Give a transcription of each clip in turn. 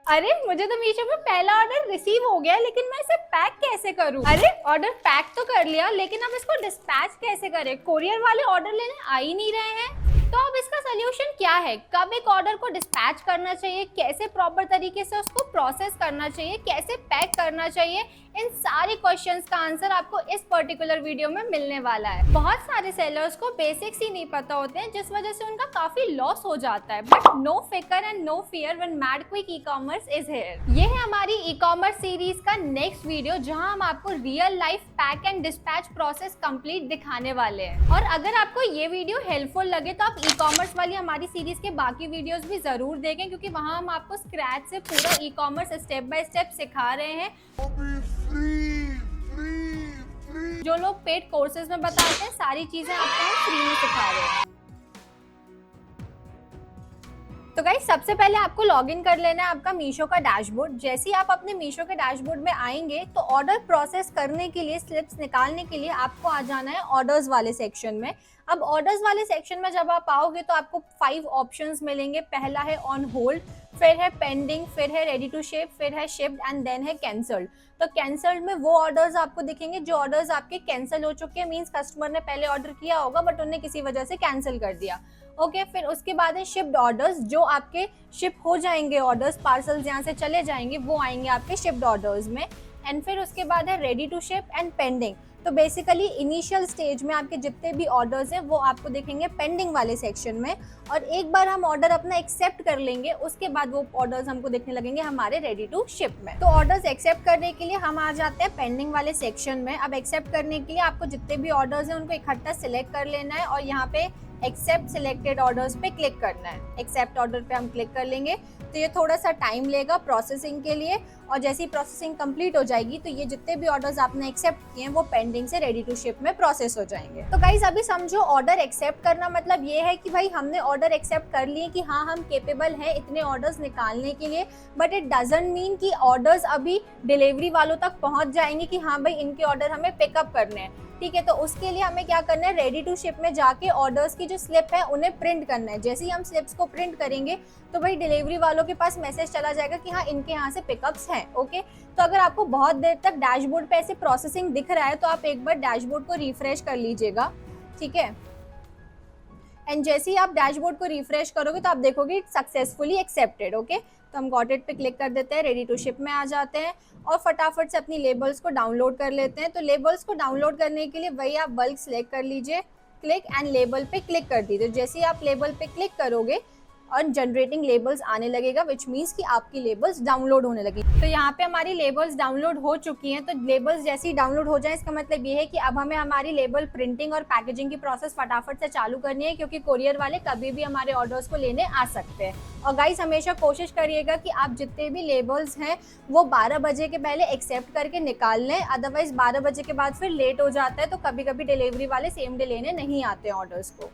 अरे मुझे तो मीशो पे पहला ऑर्डर रिसीव हो गया, लेकिन मैं इसे पैक कैसे करूं? अरे ऑर्डर पैक तो कर लिया, लेकिन अब इसको डिस्पैच कैसे करें? कोरियर वाले ऑर्डर लेने आ ही नहीं रहे हैं। तो अब इसका सोल्यूशन क्या है? कब एक ऑर्डर को डिस्पैच करना चाहिए, कैसे प्रॉपर तरीके से उसको प्रोसेस करना चाहिए, कैसे पैक करना चाहिए, इन सारे क्वेश्चंस का आंसर आपको इस पर्टिकुलर वीडियो में मिलने वाला है। बहुत सारे सेलर्स को बेसिक्स ही नहीं पता होते हैं, जिस वजह से उनका काफी लॉस हो जाता है। बट नो फिकर and no fear when mad quick e commerce is here. ये है हमारी ई कॉमर्स सीरीज का नेक्स्ट वीडियो, जहां हम आपको real life pack and dispatch process complete दिखाने वाले हैं। और अगर आपको ये वीडियो हेल्पफुल लगे तो आप ई कॉमर्स वाली हमारी सीरीज के बाकी वीडियोस भी जरूर देखें, क्योंकि वहां हम आपको स्क्रैच से पूरा e commerce step by step सिखा रहे हैं। जो लोग पेड कोर्सेज में बताते हैं, सारी चीजें आपको हम फ्री में सिखा रहे हैं। तो गाइस, सबसे पहले आपको लॉगिन कर लेना है आपका मीशो का डैशबोर्ड। जैसे ही आप अपने मीशो के डैशबोर्ड में आएंगे तो ऑर्डर प्रोसेस करने के लिए, स्लिप्स निकालने के लिए आपको आ जाना है ऑर्डर्स वाले सेक्शन में। अब ऑर्डर्स वाले सेक्शन में जब आप आओगे तो आपको 5 ऑप्शंस मिलेंगे। पहला है ऑन होल्ड, फिर है पेंडिंग, फिर है रेडी टू शिप, फिर है शिप्ड एंड देन है कैंसल्ड। तो कैंसल्ड में वो ऑर्डर्स आपको दिखेंगे जो ऑर्डर्स आपके कैंसिल हो चुके हैं, मींस कस्टमर ने पहले ऑर्डर किया होगा बट उन्होंने किसी वजह से कैंसिल कर दिया। ओके, फिर उसके बाद है शिप्ड ऑर्डर्स, जो आपके शिप हो जाएंगे ऑर्डर्स, पार्सल्स यहाँ से चले जाएंगे, वो आएंगे आपके शिप्ड ऑर्डर्स में। एंड फिर उसके बाद है ready to ship and pending. तो बेसिकली इनिशियल स्टेज में आपके जितने भी ऑर्डर्स हैं वो आपको दिखेंगे पेंडिंग वाले सेक्शन में। और एक बार हम ऑर्डर अपना एक्सेप्ट कर लेंगे, उसके बाद वो ऑर्डर्स हमको दिखने लगेंगे हमारे रेडी टू शिप में। तो ऑर्डर्स एक्सेप्ट करने के लिए हम आ जाते हैं पेंडिंग वाले सेक्शन में। अब एक्सेप्ट करने के लिए आपको जितने भी ऑर्डर्स हैं उनको इकट्ठा सिलेक्ट कर लेना है और यहाँ पे एक्सेप्ट सिलेक्टेड ऑर्डर्स पे क्लिक करना है। एक्सेप्ट ऑर्डर पे हम क्लिक कर लेंगे तो ये थोड़ा सा टाइम लेगा प्रोसेसिंग के लिए, और जैसे ही प्रोसेसिंग कंप्लीट हो जाएगी तो ये जितने भी ऑर्डर्स आपने एक्सेप्ट किए हैं वो पेंडिंग से रेडी टू शिप में प्रोसेस हो जाएंगे। तो गाइस, अभी समझो ऑर्डर एक्सेप्ट करना मतलब ये है कि भाई हमने ऑर्डर एक्सेप्ट कर लिए कि हाँ हम केपेबल हैं इतने ऑर्डर्स निकालने के लिए, बट इट डजंट मीन कि ऑर्डर्स अभी डिलीवरी वालों तक पहुंच जाएंगे कि हाँ भाई इनके ऑर्डर हमें पिकअप करने हैं। ठीक है, तो उसके लिए हमें क्या करना है, रेडी टू शिप में जाके ऑर्डर्स की जो स्लिप है उन्हें प्रिंट करना है। जैसे ही हम स्लिप्स को प्रिंट करेंगे तो भाई डिलीवरी वालों के पास मैसेज चला जाएगा कि हाँ इनके यहाँ से पिकअप्स हैं। ओके, तो अगर आपको बहुत देर तक डैशबोर्ड पे ऐसे प्रोसेसिंग दिख रहा है तो आप एक बार डैशबोर्ड को रिफ्रेश कर लीजिएगा। ठीक है, एंड जैसे ही आप डैशबोर्ड को रिफ्रेश करोगे तो आप देखोगे इट्स सक्सेसफुली एक्सेप्टेड। ओके, तो हम गॉट इट पे क्लिक कर देते हैं, रेडी टू शिप में आ जाते हैं और फटाफट से अपनी लेबल्स को डाउनलोड कर लेते हैं। तो लेबल्स को डाउनलोड करने के लिए वही आप बल्क सिलेक्ट कर लीजिए, क्लिक एंड लेबल पे क्लिक कर दीजिए। जैसे ही आप लेबल पे क्लिक करोगे और जनरेटिंग लेबल्स आने लगेगा, विच मीन्स कि आपकी लेबल्स डाउनलोड होने लगी। तो यहाँ पे हमारी लेबल्स डाउनलोड हो चुकी हैं। तो लेबल्स जैसे ही डाउनलोड हो जाए इसका मतलब ये है कि अब हमें हमारी लेबल प्रिंटिंग और पैकेजिंग की प्रोसेस फटाफट से चालू करनी है, क्योंकि कोरियर वाले कभी भी हमारे ऑर्डर्स को लेने आ सकते हैं। और गाइस, हमेशा कोशिश करिएगा कि आप जितने भी लेबल्स हैं वो 12 बजे के पहले एक्सेप्ट करके निकाल लें, अदरवाइज 12 बजे के बाद फिर लेट हो जाता है। तो कभी कभी डिलीवरी वाले सेम डे लेने नहीं आते हैं ऑर्डर्स को।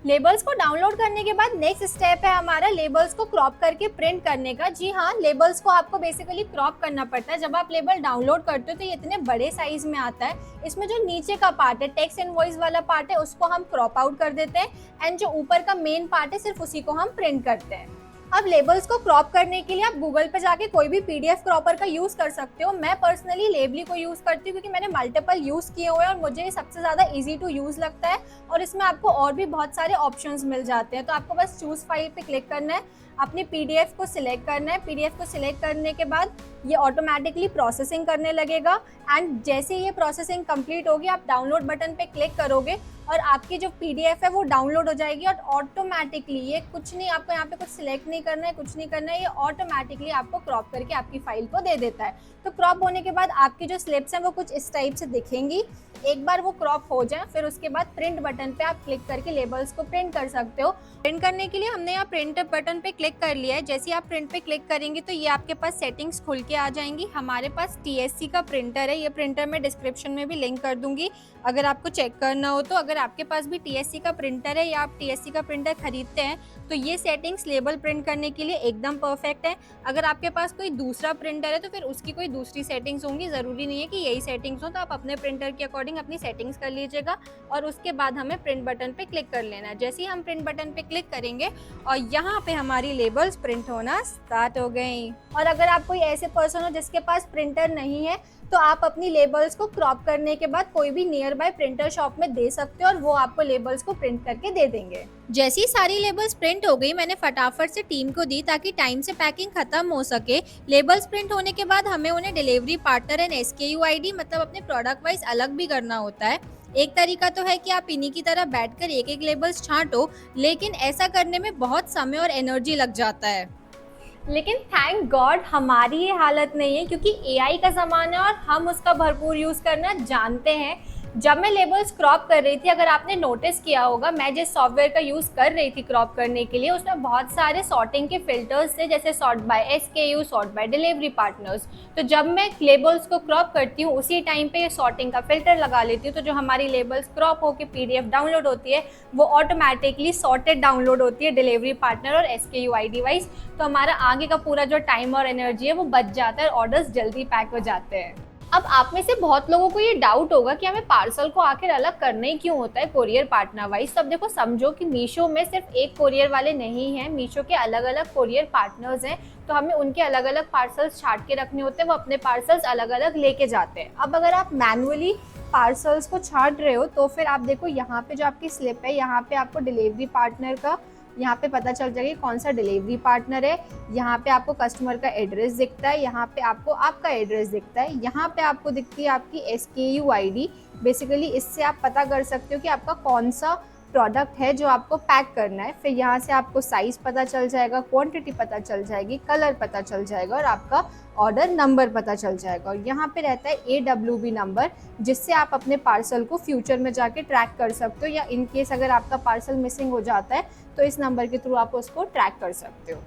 लेबल्स को डाउनलोड करने के बाद नेक्स्ट स्टेप है हमारा लेबल्स को क्रॉप करके प्रिंट करने का। जी हाँ, लेबल्स को आपको बेसिकली क्रॉप करना पड़ता है। जब आप लेबल डाउनलोड करते हो तो ये इतने बड़े साइज में आता है। इसमें जो नीचे का पार्ट है, टेक्स्ट एंड वॉइस वाला पार्ट है, उसको हम क्रॉप आउट कर देते हैं एंड जो ऊपर का मेन पार्ट है सिर्फ उसी को हम प्रिंट करते हैं। अब लेबल्स को क्रॉप करने के लिए आप गूगल पे जाके कोई भी पीडीएफ क्रॉपर का यूज कर सकते हो। मैं पर्सनली लेबली को यूज करती हूँ क्योंकि मैंने मल्टीपल यूज किए हुए हैं और मुझे सबसे ज्यादा इजी टू यूज लगता है, और इसमें आपको और भी बहुत सारे ऑप्शंस मिल जाते हैं। तो आपको बस चूज फाइल पे क्लिक करना है, अपनी पीडीएफ को सिलेक्ट करना है। पीडीएफ को सिलेक्ट करने के बाद ये ऑटोमेटिकली प्रोसेसिंग करने लगेगा एंड जैसे ये प्रोसेसिंग कंप्लीट होगी आप डाउनलोड बटन पे क्लिक करोगे और आपकी जो पीडीएफ है वो डाउनलोड हो जाएगी। और ऑटोमेटिकली, ये कुछ नहीं, आपको यहाँ पे कुछ सिलेक्ट नहीं करना है, कुछ नहीं करना है, ये ऑटोमेटिकली आपको क्रॉप करके आपकी फाइल को दे देता है। तो क्रॉप होने के बाद आपकी जो स्लिप्स हैं वो कुछ इस टाइप से दिखेंगी। एक बार वो क्रॉप हो जाए फिर उसके बाद प्रिंट बटन पे आप क्लिक करके लेबल्स को प्रिंट कर सकते हो। प्रिंट करने के लिए हमने यहाँ प्रिंट बटन पे क्लिक कर लिया है। जैसे ही आप प्रिंट पे क्लिक करेंगे तो ये आपके पास सेटिंग्स खुल के आ जाएंगी। हमारे पास TSC का प्रिंटर है, ये प्रिंटर मैं डिस्क्रिप्शन में भी लिंक कर दूंगी अगर आपको चेक करना हो तो। अगर आपके पास भी टीएससी का प्रिंटर है या आप टीएससी का प्रिंटर खरीदते हैं तो ये सेटिंग्स लेबल प्रिंट करने के लिए एकदम परफेक्ट है। अगर आपके पास कोई दूसरा प्रिंटर है तो फिर उसकी कोई दूसरी सेटिंग्स होंगी, ज़रूरी नहीं है कि यही सेटिंग्स हो, तो आप अपने प्रिंटर के अकॉर्डिंग अपनी सेटिंग्स कर लीजिएगा और उसके बाद हमें प्रिंट बटन पे क्लिक कर लेना है। जैसे ही हम प्रिंट बटन पे क्लिक करेंगे और यहाँ पे हमारी लेबल्स प्रिंट होना स्टार्ट हो गई। और अगर आप कोई ऐसे पर्सन हो जिसके पास प्रिंटर नहीं है तो आप अपनी लेबल्स को क्रॉप करने के बाद कोई भी नियर बाय प्रिंटर शॉप में दे सकते हो और वो आपको लेबल्स को प्रिंट करके दे देंगे। जैसी सारी लेबल्स प्रिंट हो गई मैंने फटाफट से टीम को दी ताकि टाइम से पैकिंग खत्म हो सके। लेबल्स प्रिंट होने के बाद हमें उन्हें delivery partner and SKU ID मतलब अपने प्रोडक्ट वाइज अलग भी करना होता है। एक तरीका तो है कि आप इन्हीं की तरह बैठकर एक एक लेबल्स छांटो, लेकिन ऐसा करने में बहुत समय और एनर्जी लग जाता है। लेकिन थैंक गॉड हमारी ये हालत नहीं है क्योंकि AI का ज़माना है और हम उसका भरपूर यूज़ करना जानते हैं। जब मैं लेबल्स क्रॉप कर रही थी, अगर आपने नोटिस किया होगा, मैं जिस सॉफ्टवेयर का यूज़ कर रही थी क्रॉप करने के लिए उसमें बहुत सारे सॉर्टिंग के फिल्टर्स थे, जैसे sort by SKU, sort by delivery partners. तो जब मैं लेबल्स को क्रॉप करती हूँ उसी टाइम पे सॉर्टिंग का फिल्टर लगा लेती हूँ, तो जो हमारी लेबल्स क्रॉप होकर PDF डाउनलोड होती है वो ऑटोमेटिकली सॉर्टेड डाउनलोड होती है डिलीवरी पार्टनर और SKU ID वाइज। तो हमारा आगे का पूरा जो टाइम और एनर्जी है वो बच जाता है और ऑर्डर्स जल्दी पैक हो जाते हैं। अब आप में से बहुत लोगों को ये डाउट होगा कि हमें पार्सल को आखिर अलग करना ही क्यों होता है कोरियर पार्टनर वाइज। तब देखो, समझो कि मीशो में सिर्फ एक कोरियर वाले नहीं हैं, मीशो के अलग अलग कोरियर पार्टनर्स हैं, तो हमें उनके अलग अलग पार्सल्स छांट के रखने होते हैं, वो अपने पार्सल्स अलग अलग लेके जाते हैं। अब अगर आप मैनुअली पार्सल्स को छांट रहे हो तो फिर आप देखो यहाँ पे जो आपकी स्लिप है, यहाँ पे आपको डिलीवरी पार्टनर का यहाँ पे पता चल जाएगा कौन सा डिलीवरी पार्टनर है। यहाँ पे आपको कस्टमर का एड्रेस दिखता है, यहाँ पे आपको आपका एड्रेस दिखता है, यहाँ पे आपको दिखती है आपकी SKU ID। बेसिकली इससे आप पता कर सकते हो कि आपका कौन सा प्रोडक्ट है जो आपको पैक करना है। फिर यहाँ से आपको साइज़ पता चल जाएगा, क्वांटिटी पता चल जाएगी, कलर पता चल जाएगा और आपका ऑर्डर नंबर पता चल जाएगा। और यहाँ पे रहता है AWB नंबर, जिससे आप अपने पार्सल को फ्यूचर में जाके ट्रैक कर सकते हो, या इन केस अगर आपका पार्सल मिसिंग हो जाता है तो इस नंबर के थ्रू आप उसको ट्रैक कर सकते हो।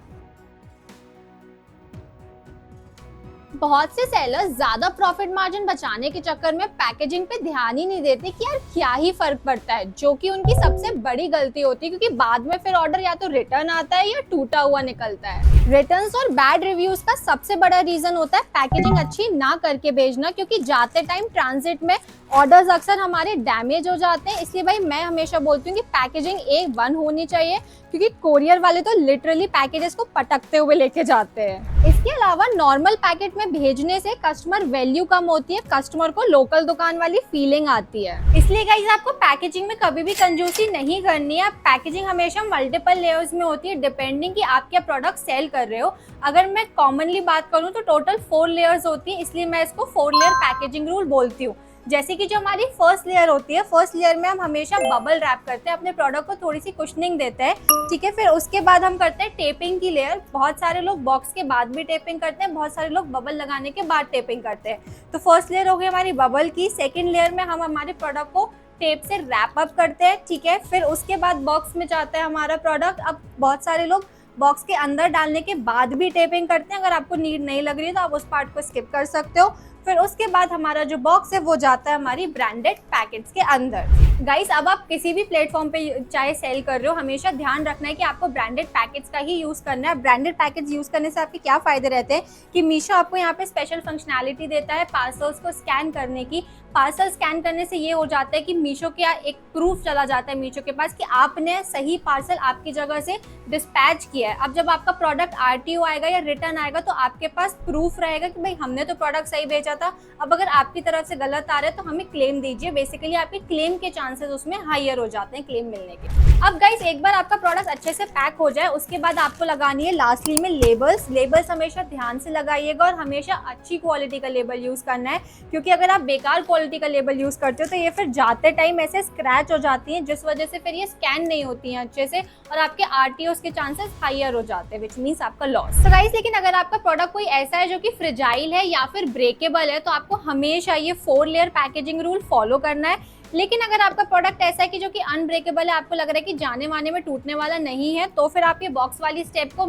बहुत से सेलर्स ज्यादा प्रॉफिट मार्जिन बचाने के चक्कर में पैकेजिंग पे ध्यान ही नहीं देते कि यार क्या ही फर्क पड़ता है, जो कि उनकी सबसे बड़ी गलती होती है, क्योंकि बाद में फिर ऑर्डर या तो रिटर्न आता है या टूटा हुआ निकलता है। रिटर्न्स और बैड रिव्यूज का सबसे बड़ा रीजन होता है पैकेजिंग अच्छी ना करके भेजना, क्योंकि जाते टाइम ट्रांजिट में ऑर्डर्स अक्सर हमारे डैमेज हो जाते हैं। इसलिए भाई मैं हमेशा बोलती हूँ कि पैकेजिंग A1 होनी चाहिए, क्योंकि कोरियर वाले तो लिटरली पैकेजेस को पटकते हुए लेके जाते हैं। इसके अलावा नॉर्मल पैकेट में भेजने से कस्टमर वैल्यू कम होती है, कस्टमर को लोकल दुकान वाली फीलिंग आती है। इसलिए गाइस आपको पैकेजिंग में कभी भी कंजूसी नहीं करनी है। पैकेजिंग हमेशा मल्टीपल लेयर्स में होती है, डिपेंडिंग कि आप क्या प्रोडक्ट सेल कर रहे हो। अगर मैं कॉमनली बात करूँ तो टोटल 4 लेयर्स होती है, इसलिए मैं इसको 4 लेयर पैकेजिंग रूल बोलती हूँ। जैसे कि जो हमारी फर्स्ट लेयर होती है, फर्स्ट लेयर में हम हमेशा बबल रैप करते हैं, अपने प्रोडक्ट को थोड़ी सी कुशनिंग देते हैं, ठीक है। फिर उसके बाद हम करते हैं टेपिंग की लेयर। बहुत सारे लोग बॉक्स के बाद भी टेपिंग करते हैं, बहुत सारे लोग बबल लगाने के बाद टेपिंग करते हैं। तो फर्स्ट लेयर हो गई हमारी बबल की। सेकेंड लेयर में हम हमारे प्रोडक्ट को टेप से रैप अप करते हैं, ठीक है। फिर उसके बाद बॉक्स में जाता है हमारा प्रोडक्ट। अब बहुत सारे लोग बॉक्स के अंदर डालने के बाद भी टेपिंग करते हैं, अगर आपको नीड नहीं लग रही है तो आप उस पार्ट को स्किप कर सकते हो। फिर उसके बाद हमारा जो बॉक्स है वो जाता है हमारी ब्रांडेड पैकेट्स के अंदर। गाइस अब आप किसी भी प्लेटफॉर्म पे चाहे सेल कर रहे हो, हमेशा ध्यान रखना है कि आपको ब्रांडेड पैकेट्स का ही यूज़ करना है। ब्रांडेड पैकेट्स यूज़ करने से आपके क्या फ़ायदे रहते हैं कि मीशो आपको यहाँ पे स्पेशल फंक्शनैलिटी देता है पार्सल्स को स्कैन करने की। पार्सल स्कैन करने से ये हो जाता है कि मीशो के एक प्रूफ चला जाता है मीशो के पास कि आपने सही पार्सल आपकी जगह से डिस्पैच किया है। अब जब आपका प्रोडक्ट RTO आएगा या रिटर्न आएगा तो आपके पास प्रूफ रहेगा कि भाई हमने तो प्रोडक्ट सही भेजा था। अब अगर आपकी तरफ से गलत आ रहा है तो हमें क्लेम दीजिए। बेसिकली आपके क्लेम के चांसेस उसमें हायर हो जाते हैं क्लेम मिलने के। अब गाइस एक बार आपका प्रोडक्ट अच्छे से पैक हो जाए उसके बाद आपको लगानी है लास्टली में लेबल्स। लेबल्स हमेशा ध्यान से लगाइएगा और हमेशा अच्छी क्वालिटी का लेबल यूज़ करना है, क्योंकि अगर आप बेकार क्वालिटी का लेबल यूज़ करते हो तो ये फिर जाते टाइम ऐसे स्क्रैच हो जाती हैं, जिस वजह से फिर ये स्कैन नहीं होती हैं अच्छे से और आपके RTOs के चांसेस हायर हो जाते हैं, विच मीन्स आपका लॉस। तो गाइस लेकिन अगर आपका प्रोडक्ट कोई ऐसा है जो कि फ्रिजाइल है या फिर ब्रेकेबल है तो आपको हमेशा ये 4 लेयर पैकेजिंग रूल फॉलो करना है। लेकिन अगर आपका प्रोडक्ट ऐसा है कि जो कि अनब्रेकेबल है, आपको लग रहा है कि जाने वाने में टूटने वाला नहीं है, तो फिर आप ये बॉक्स वाली स्टेप को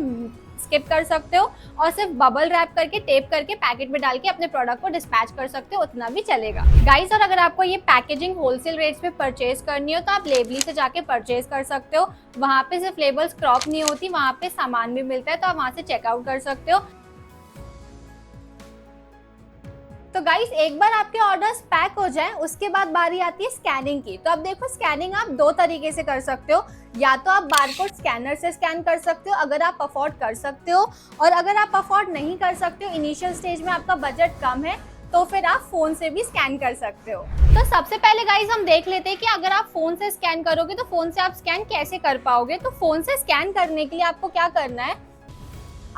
स्किप कर सकते हो और सिर्फ बबल रैप करके टेप करके पैकेट में डाल के अपने प्रोडक्ट को डिस्पैच कर सकते हो, उतना भी चलेगा गाइस। और अगर आपको ये पैकेजिंग होलसेल रेट्स पे परचेज करनी हो तो आप लेबली से जाके परचेज कर सकते हो। वहाँ पे सिर्फ लेबल्स क्रॉप नहीं होती, वहाँ पे सामान भी मिलता है, तो आप वहाँ से चेकआउट कर सकते हो। तो गाइस एक बार आपके ऑर्डर्स पैक हो जाएं, उसके बाद बारी आती है स्कैनिंग की। तो अब देखो स्कैनिंग आप दो तरीके से कर सकते हो, या तो आप बारकोड स्कैनर से स्कैन कर सकते हो अगर आप अफोर्ड कर सकते हो, और अगर आप अफोर्ड नहीं कर सकते हो, इनिशियल स्टेज में आपका बजट कम है, तो फिर आप फोन से भी स्कैन कर सकते हो। तो सबसे पहले गाइस हम देख लेते हैं कि अगर आप फोन से स्कैन करोगे तो फोन से आप स्कैन कैसे कर पाओगे। तो फोन से स्कैन करने के लिए आपको क्या करना है,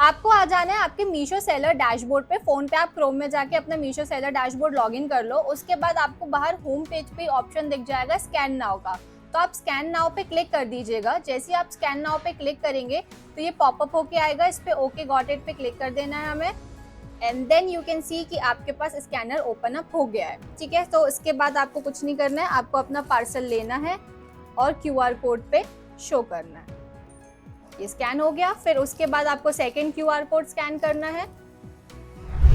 आपको आ जाना है आपके मीशो सेलर डैशबोर्ड पे। फोन पे आप क्रोम में जाके अपना मीशो सेलर डैशबोर्ड लॉगिन कर लो। उसके बाद आपको बाहर होम पेज पे ऑप्शन दिख जाएगा स्कैन नाउ का, तो आप स्कैन नाउ पे क्लिक कर दीजिएगा। जैसे ही आप स्कैन नाउ पे क्लिक करेंगे तो ये पॉपअप होके आएगा, इस पे ओके गॉट इट पे क्लिक कर देना है हमें, and then you can see कि आपके पास स्कैनर ओपन अप हो गया है। ठीक है, तो इसके बाद आपको कुछ नहीं करना है, आपको अपना पार्सल लेना है और क्यूआर कोड पे शो करना है। ये स्कैन हो गया, फिर उसके बाद आपको सेकंड क्यूआर कोड स्कैन करना है।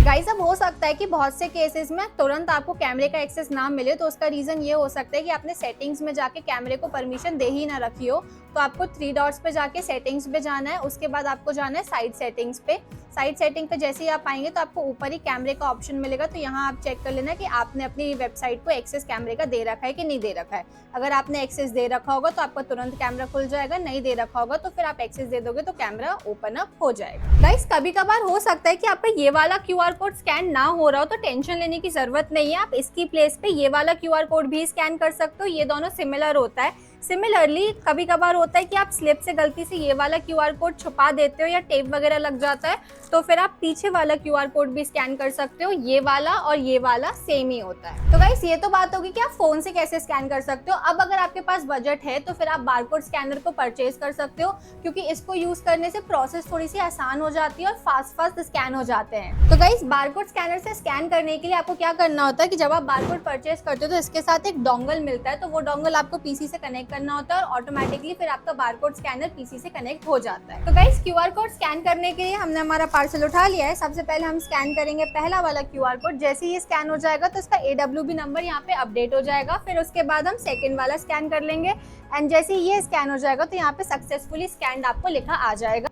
गाइस अब हो सकता है कि बहुत से केसेस में तुरंत आपको कैमरे का एक्सेस ना मिले, तो उसका रीजन ये हो सकता है कि आपने सेटिंग्स में जाके कैमरे को परमिशन दे ही ना रखी हो। तो आपको 3 डॉट्स पे जाके सेटिंग्स पे जाना है, उसके बाद आपको जाना है साइड सेटिंग्स पे। साइड सेटिंग पे जैसे ही आप आएंगे तो आपको ऊपर ही कैमरे का ऑप्शन मिलेगा, तो यहाँ आप चेक कर लेना कि आपने अपनी वेबसाइट को एक्सेस कैमरे का दे रखा है कि नहीं दे रखा है। अगर आपने एक्सेस दे रखा होगा तो आपका तुरंत कैमरा खुल जाएगा, नहीं दे रखा होगा तो फिर आप एक्सेस दे दोगे तो कैमरा ओपन अप हो जाएगा। गाइस कभी कभार हो सकता है कि आपका ये वाला क्यूआर कोड स्कैन ना हो रहा हो, तो टेंशन लेने की जरूरत नहीं है। आप इसकी प्लेस पे ये वाला क्यूआर कोड भी स्कैन कर सकते हो, ये दोनों सिमिलर होता है। सिमिलरली कभी कभार होता है कि आप स्लिप से गलती से ये वाला क्यूआर कोड छुपा देते हो या टेप वगैरह लग जाता है, तो फिर आप पीछे वाला क्यूआर कोड भी स्कैन कर सकते हो। ये वाला और ये वाला सेम ही होता है। तो गाइस ये तो बात होगी कि आप फोन से कैसे स्कैन कर सकते हो। अब अगर आपके पास बजट है तो फिर आप बारकोड स्कैनर को परचेज कर सकते हो, क्योंकि इसको यूज करने से प्रोसेस थोड़ी सी आसान हो जाती है और फास्ट स्कैन हो जाते हैं। तो गाइस बारकोड स्कैनर से स्कैन करने के लिए आपको क्या करना होता है कि जब आप बारकोड परचेज करते हो तो इसके साथ एक डोंगल मिलता है, तो वो डोंगल आपको पीसी से कनेक्ट करना होता है और ऑटोमेटिकली फिर आपका बारकोड स्कैनर पीसी से कनेक्ट हो जाता है। तो गाइस क्यूआर कोड स्कैन करने के लिए हमने हमारा पार्सल उठा लिया है। सबसे पहले हम स्कैन करेंगे पहला वाला क्यूआर कोड। जैसे ही स्कैन हो जाएगा तो इसका AWB नंबर यहाँ पे अपडेट हो जाएगा। फिर उसके बाद हम सेकंड वाला स्कैन कर लेंगे, एंड जैसे ही ये स्कैन हो जाएगा तो यहाँ पे सक्सेसफुली स्कैन्ड आपको लिखा आ जाएगा।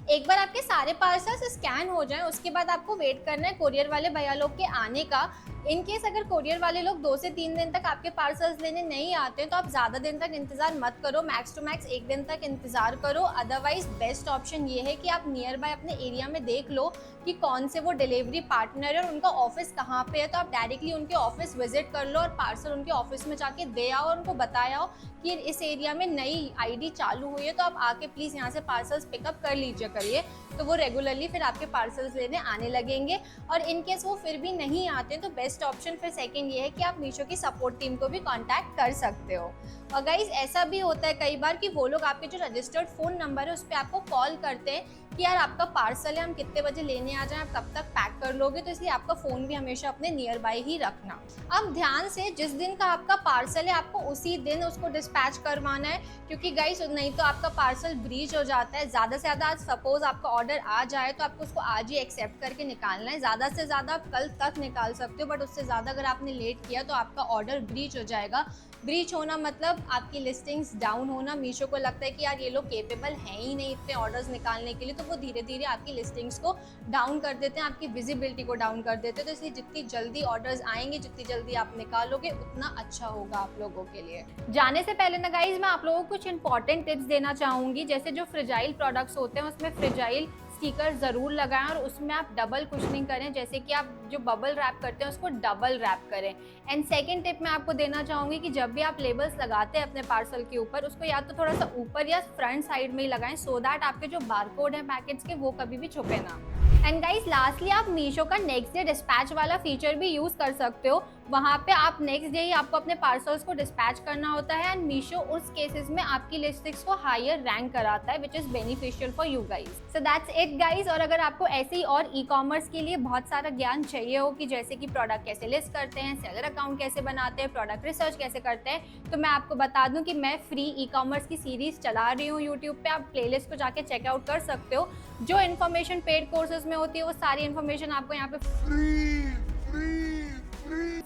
एक बार आपके सारे पार्सल्स स्कैन हो जाएं, उसके बाद आपको वेट करना है कोरियर वाले भैया लोग के आने का। इन केस अगर कोरियर वाले लोग 2 से 3 दिन तक आपके पार्सल्स लेने नहीं आते तो आप ज़्यादा दिन तक इंतज़ार मत करो, मैक्स टू मैक्स 1 दिन तक इंतज़ार करो। अदरवाइज बेस्ट ऑप्शन ये है कि आप नियर बाय अपने एरिया में देख लो कि कौन से वो डिलीवरी पार्टनर है और उनका ऑफिस कहाँ पे है, तो आप डायरेक्टली उनके ऑफिस विजिट कर लो और पार्सल उनके ऑफिस में जाके दे आओ और उनको बताया कि इस एरिया में नई आईडी चालू हुई है, तो आप आके प्लीज़ यहाँ से पार्सल्स पिकअप कर लीजिए करिए। तो वो रेगुलरली फिर आपके पार्सल्स लेने आने लगेंगे। और इन केस वो फिर भी नहीं आते तो बेस्ट ऑप्शन फिर सेकंड ये है कि आप मीशो की सपोर्ट टीम को भी कांटेक्ट कर सकते हो। और गाइज ऐसा भी होता है कई बार कि वो लोग आपके जो रजिस्टर्ड फ़ोन नंबर है उस पर आपको कॉल करते हैं कि यार आपका पार्सल है, हम कितने बजे लेने आ जाएं, आप कब तक पैक कर लोगे। तो इसलिए आपका फ़ोन भी हमेशा अपने नियर बाय ही रखना। अब ध्यान से जिस दिन का आपका पार्सल है आपको उसी दिन उसको डिस्पैच करवाना है, क्योंकि गाइस नहीं तो आपका पार्सल ब्रीच हो जाता है। ज़्यादा से ज़्यादा आज सपोज आपका ऑर्डर आ जाए तो आपको उसको आज ही एक्सेप्ट करके निकालना है। ज़्यादा से ज़्यादा आप कल तक निकाल सकते हो, बट उससे ज़्यादा अगर आपने लेट किया तो आपका ऑर्डर ब्रीच हो जाएगा। ब्रीच होना मतलब आपकी लिस्टिंग्स डाउन होना। मीशो को लगता है कि यार ये लोग केपेबल हैं ही नहीं इतने ऑर्डर्स निकालने के लिए, तो वो धीरे धीरे आपकी लिस्टिंग्स को डाउन कर देते हैं, आपकी विजिबिलिटी को डाउन कर देते हैं। तो इसलिए जितनी जल्दी ऑर्डर्स आएंगे, जितनी जल्दी आप निकालोगे उतना अच्छा होगा आप लोगों के लिए। जाने से पहले ना गाइज मैं आप लोगों को कुछ इंपॉर्टेंट टिप्स देना चाहूँगी। जैसे जो फ्रिजाइल प्रोडक्ट्स होते हैं उसमें फ्रिजाइल स्टिकर ज़रूर लगाएं और उसमें आप डबल कुशनिंग करें। जैसे कि आप जो बबल रैप करते हैं उसको डबल रैप करें। एंड सेकंड टिप मैं आपको देना चाहूँगी कि जब भी आप लेबल्स लगाते हैं अपने पार्सल के ऊपर, उसको या तो थोड़ा सा ऊपर या फ्रंट साइड में ही लगाएं, सो दैट आपके जो बारकोड हैं पैकेट्स के वो कभी भी छुपे ना। एंड गाइस लास्टली आप मीशो का नेक्स्ट डे डिस्पैच वाला फीचर भी यूज़ कर सकते हो। वहाँ पे आप नेक्स्ट डे ही आपको अपने पार्सल्स को डिस्पैच करना होता है एंड मीशो उस केसेस में आपकी लिस्टिंग्स को हायर रैंक कराता है, which is beneficial for you guys. So that's it guys. और अगर आपको ऐसे ही और ई कॉमर्स के लिए बहुत सारा ज्ञान चाहिए हो कि जैसे कि प्रोडक्ट कैसे लिस्ट करते हैं, सेलर अकाउंट कैसे बनाते हैं, प्रोडक्ट रिसर्च कैसे करते हैं, तो मैं आपको बता दूं कि मैं फ्री ई कॉमर्स की सीरीज चला रही हूँ यूट्यूब पे। आप प्लेलिस्ट को जाके चेकआउट कर सकते हो। जो इन्फॉर्मेशन पेड कोर्सेज में होती है वो सारी इन्फॉर्मेशन आपको यहाँ पे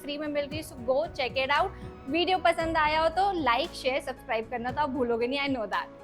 फ्री में मिल रही है। So go check it out. Video पसंद आया हो तो लाइक शेयर सब्सक्राइब करना तो आप भूलोगे नहीं, आई नो दैट।